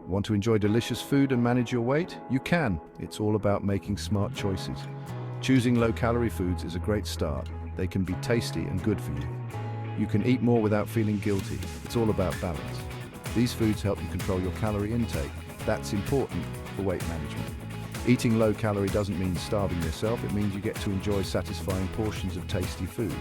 Want to enjoy delicious food and manage your weight? You can. It's all about making smart choices. Choosing low-calorie foods is a great start. They can be tasty and good for you. You can eat more without feeling guilty. It's all about balance. These foods help you control your calorie intake. That's important for weight management. Eating low-calorie doesn't mean starving yourself. It means you get to enjoy satisfying portions of tasty food.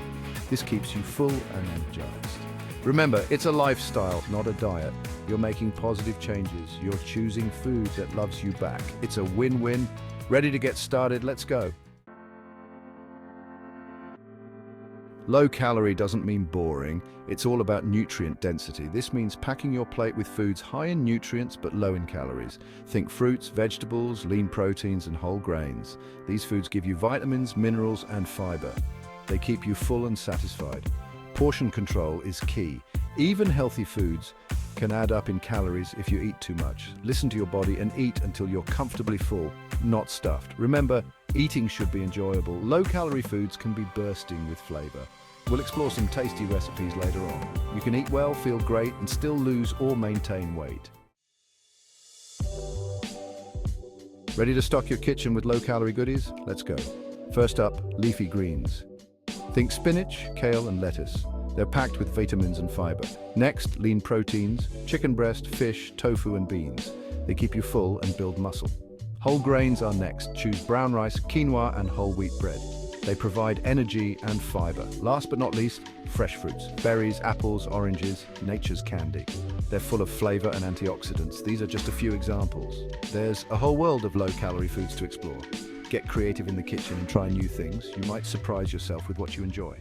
This keeps you full and energized. Remember, it's a lifestyle, not a diet. You're making positive changes. You're choosing food that loves you back. It's a win-win. Ready to get started? Let's go. Low calorie doesn't mean boring. It's all about nutrient density. This means packing your plate with foods high in nutrients but low in calories. Think fruits, vegetables, lean proteins, and whole grains. These foods give you vitamins, minerals, and fiber. They keep you full and satisfied. Portion control is key. Even healthy foods can add up in calories if you eat too much. Listen to your body and eat until you're comfortably full, not stuffed. Remember, eating should be enjoyable. Low-calorie foods can be bursting with flavor. We'll explore some tasty recipes later on. You can eat well, feel great, and still lose or maintain weight. Ready to stock your kitchen with low-calorie goodies? Let's go. First up, leafy greens. Think spinach, kale, and lettuce. They're packed with vitamins and fiber. Next, lean proteins, chicken breast, fish, tofu, and beans. They keep you full and build muscle. Whole grains are next. Choose brown rice, quinoa, and whole wheat bread. They provide energy and fiber. Last but not least, fresh fruits. Berries, apples, oranges, nature's candy. They're full of flavor and antioxidants. These are just a few examples. There's a whole world of low-calorie foods to explore. Get creative in the kitchen and try new things. You might surprise yourself with what you enjoy.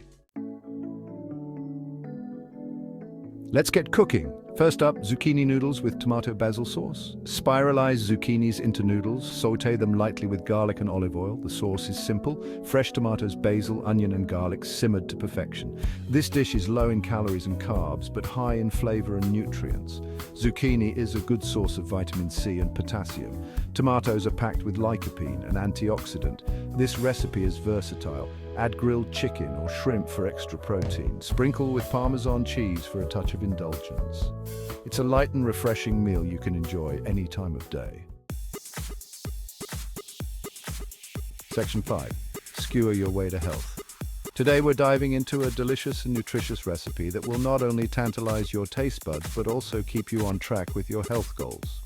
Let's get cooking. First up, zucchini noodles with tomato basil sauce. Spiralize zucchinis into noodles. Saute them lightly with garlic and olive oil. The sauce is simple. Fresh tomatoes, basil, onion, and garlic simmered to perfection. This dish is low in calories and carbs, but high in flavor and nutrients. Zucchini is a good source of vitamin C and potassium. Tomatoes are packed with lycopene, an antioxidant. This recipe is versatile. Add grilled chicken or shrimp for extra protein. Sprinkle with Parmesan cheese for a touch of indulgence. It's a light and refreshing meal you can enjoy any time of day. Section 5. Skewer your way to health. Today we're diving into a delicious and nutritious recipe that will not only tantalize your taste buds but also keep you on track with your health goals.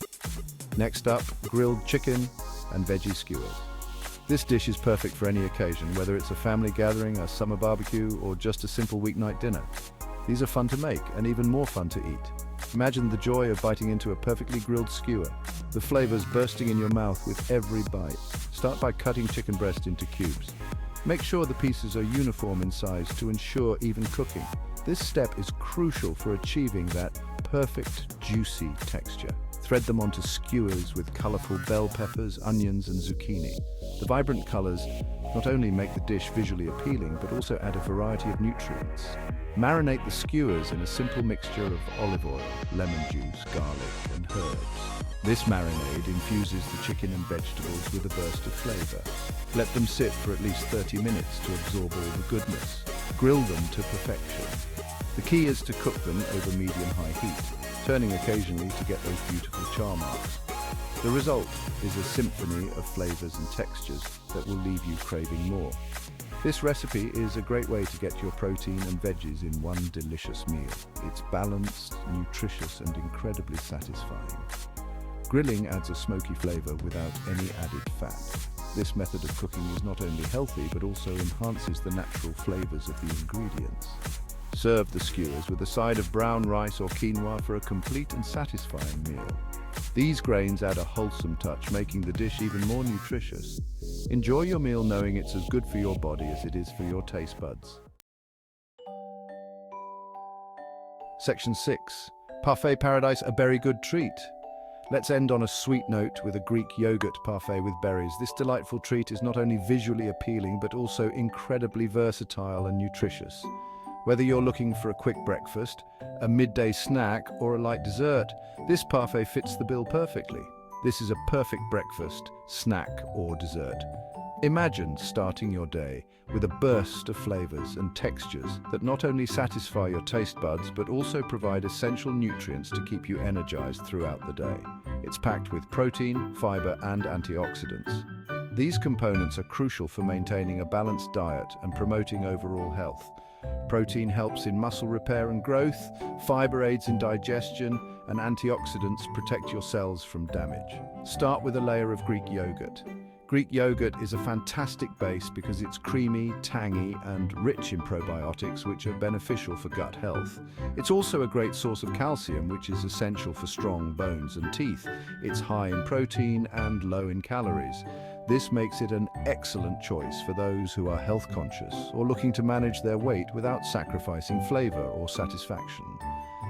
Next up, grilled chicken and veggie skewers. This dish is perfect for any occasion, whether it's a family gathering, a summer barbecue, or just a simple weeknight dinner. These are fun to make and even more fun to eat. Imagine the joy of biting into a perfectly grilled skewer, the flavors bursting in your mouth with every bite. Start by cutting chicken breast into cubes. Make sure the pieces are uniform in size to ensure even cooking. This step is crucial for achieving that perfect, juicy texture. Thread them onto skewers with colorful bell peppers, onions, and zucchini. The vibrant colors not only make the dish visually appealing, but also add a variety of nutrients. Marinate the skewers in a simple mixture of olive oil, lemon juice, garlic, and herbs. This marinade infuses the chicken and vegetables with a burst of flavor. Let them sit for at least 30 minutes to absorb all the goodness. Grill them to perfection. The key is to cook them over medium-high heat, turning occasionally to get those beautiful char marks. The result is a symphony of flavors and textures that will leave you craving more. This recipe is a great way to get your protein and veggies in one delicious meal. It's balanced, nutritious, and incredibly satisfying. Grilling adds a smoky flavor without any added fat. This method of cooking is not only healthy, but also enhances the natural flavors of the ingredients. Serve the skewers with a side of brown rice or quinoa for a complete and satisfying meal. These grains add a wholesome touch, making the dish even more nutritious. Enjoy your meal knowing it's as good for your body as it is for your taste buds. Section 6. Parfait Paradise, a berry good treat. Let's end on a sweet note with a Greek yogurt parfait with berries. This delightful treat is not only visually appealing, but also incredibly versatile and nutritious. Whether you're looking for a quick breakfast, a midday snack, or a light dessert, this parfait fits the bill perfectly. This is a perfect breakfast, snack, or dessert. Imagine starting your day with a burst of flavors and textures that not only satisfy your taste buds, but also provide essential nutrients to keep you energized throughout the day. It's packed with protein, fiber, and antioxidants. These components are crucial for maintaining a balanced diet and promoting overall health. Protein helps in muscle repair and growth, fiber aids in digestion, and antioxidants protect your cells from damage. Start with a layer of Greek yogurt. Greek yogurt is a fantastic base because it's creamy, tangy, and rich in probiotics, which are beneficial for gut health. It's also a great source of calcium, which is essential for strong bones and teeth. It's high in protein and low in calories. This makes it an excellent choice for those who are health conscious or looking to manage their weight without sacrificing flavor or satisfaction.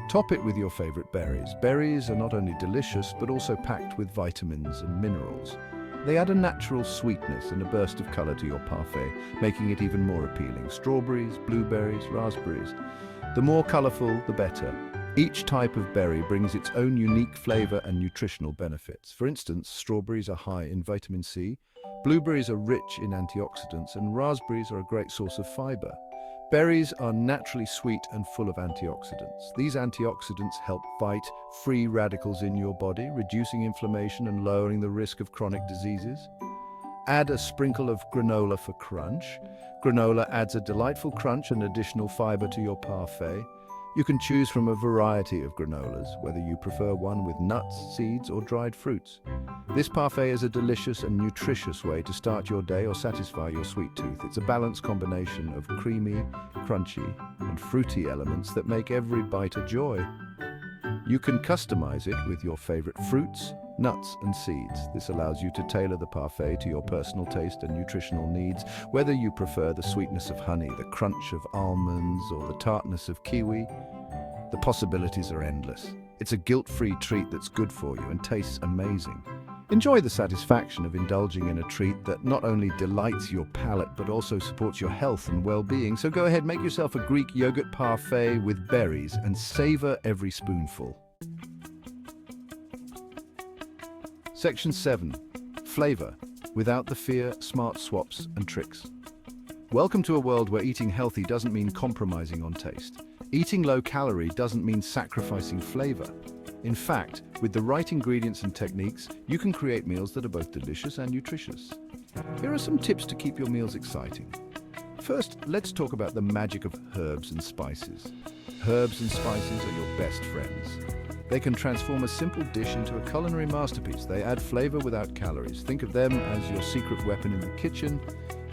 Top it with your favorite berries. Berries are not only delicious, but also packed with vitamins and minerals. They add a natural sweetness and a burst of color to your parfait, making it even more appealing. Strawberries, blueberries, raspberries. The more colorful, the better. Each type of berry brings its own unique flavor and nutritional benefits. For instance, strawberries are high in vitamin C, blueberries are rich in antioxidants, and raspberries are a great source of fiber. Berries are naturally sweet and full of antioxidants. These antioxidants help fight free radicals in your body, reducing inflammation and lowering the risk of chronic diseases. Add a sprinkle of granola for crunch. Granola adds a delightful crunch and additional fiber to your parfait. You can choose from a variety of granolas, whether you prefer one with nuts, seeds, or dried fruits. This parfait is a delicious and nutritious way to start your day or satisfy your sweet tooth. It's a balanced combination of creamy, crunchy, and fruity elements that make every bite a joy. You can customize it with your favorite fruits, nuts, and seeds. This allows you to tailor the parfait to your personal taste and nutritional needs, whether you prefer the sweetness of honey, the crunch of almonds, or the tartness of kiwi. The possibilities are endless. It's a guilt-free treat that's good for you and tastes amazing. Enjoy the satisfaction of indulging in a treat that not only delights your palate but also supports your health and well-being. So go ahead, make yourself a Greek yogurt parfait with berries and savor every spoonful. Section 7. Flavor, without the fear, smart swaps and tricks. Welcome to a world where eating healthy doesn't mean compromising on taste. Eating low-calorie doesn't mean sacrificing flavor. In fact, with the right ingredients and techniques, you can create meals that are both delicious and nutritious. Here are some tips to keep your meals exciting. First, let's talk about the magic of herbs and spices. Herbs and spices are your best friends. They can transform a simple dish into a culinary masterpiece. They add flavor without calories. Think of them as your secret weapon in the kitchen.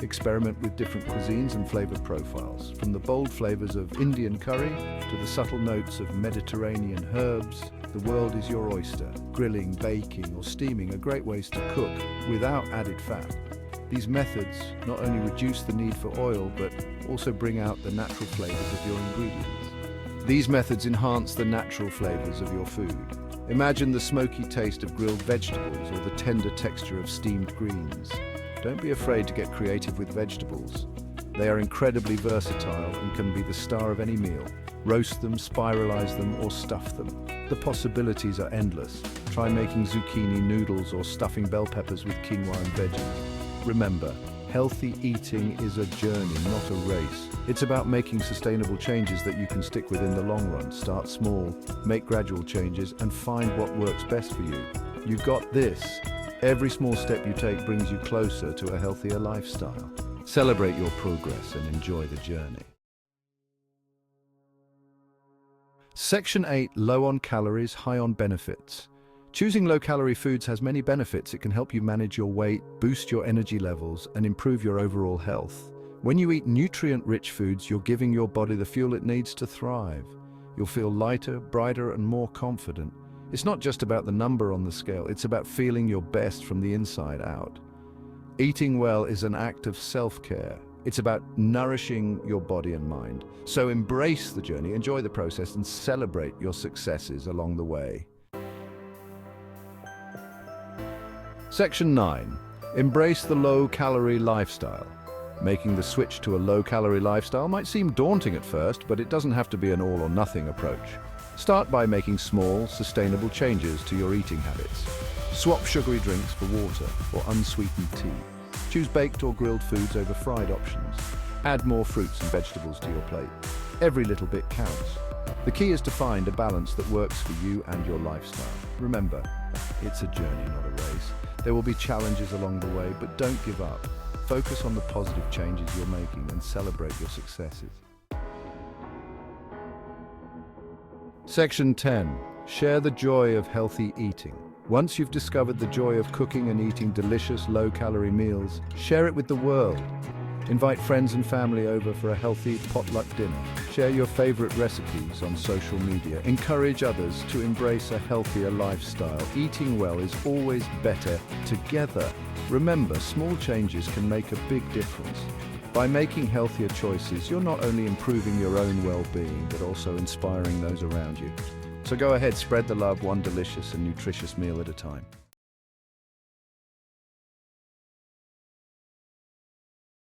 Experiment with different cuisines and flavor profiles. From the bold flavors of Indian curry to the subtle notes of Mediterranean herbs, the world is your oyster. Grilling, baking, or steaming are great ways to cook without added fat. These methods not only reduce the need for oil, but also bring out the natural flavors of your ingredients. These methods enhance the natural flavors of your food. Imagine the smoky taste of grilled vegetables or the tender texture of steamed greens. Don't be afraid to get creative with vegetables. They are incredibly versatile and can be the star of any meal. Roast them, spiralize them, or stuff them. The possibilities are endless. Try making zucchini noodles or stuffing bell peppers with quinoa and veggies. Remember, healthy eating is a journey, not a race. It's about making sustainable changes that you can stick with in the long run. Start small, make gradual changes, and find what works best for you. You got this. Every small step you take brings you closer to a healthier lifestyle. Celebrate your progress and enjoy the journey. Section 8. Low on calories, high on benefits. Choosing low-calorie foods has many benefits. It can help you manage your weight, boost your energy levels, and improve your overall health. When you eat nutrient-rich foods, you're giving your body the fuel it needs to thrive. You'll feel lighter, brighter, and more confident. It's not just about the number on the scale, it's about feeling your best from the inside out. Eating well is an act of self-care. It's about nourishing your body and mind. So embrace the journey, enjoy the process, and celebrate your successes along the way. Section 9. Embrace the low-calorie lifestyle. Making the switch to a low-calorie lifestyle might seem daunting at first, but it doesn't have to be an all-or-nothing approach. Start by making small, sustainable changes to your eating habits. Swap sugary drinks for water or unsweetened tea. Choose baked or grilled foods over fried options. Add more fruits and vegetables to your plate. Every little bit counts. The key is to find a balance that works for you and your lifestyle. Remember, It's a journey, not a race. There will be challenges along the way, but don't give up. Focus on the positive changes you're making and celebrate your successes. Section 10. Share the joy of healthy eating. Once you've discovered the joy of cooking and eating delicious, low-calorie meals, share it with the world. Invite friends and family over for a healthy potluck dinner. Share your favorite recipes on social media. Encourage others to embrace a healthier lifestyle. Eating well is always better together. Remember, small changes can make a big difference. By making healthier choices, you're not only improving your own well-being, but also inspiring those around you. So go ahead, spread the love one delicious and nutritious meal at a time.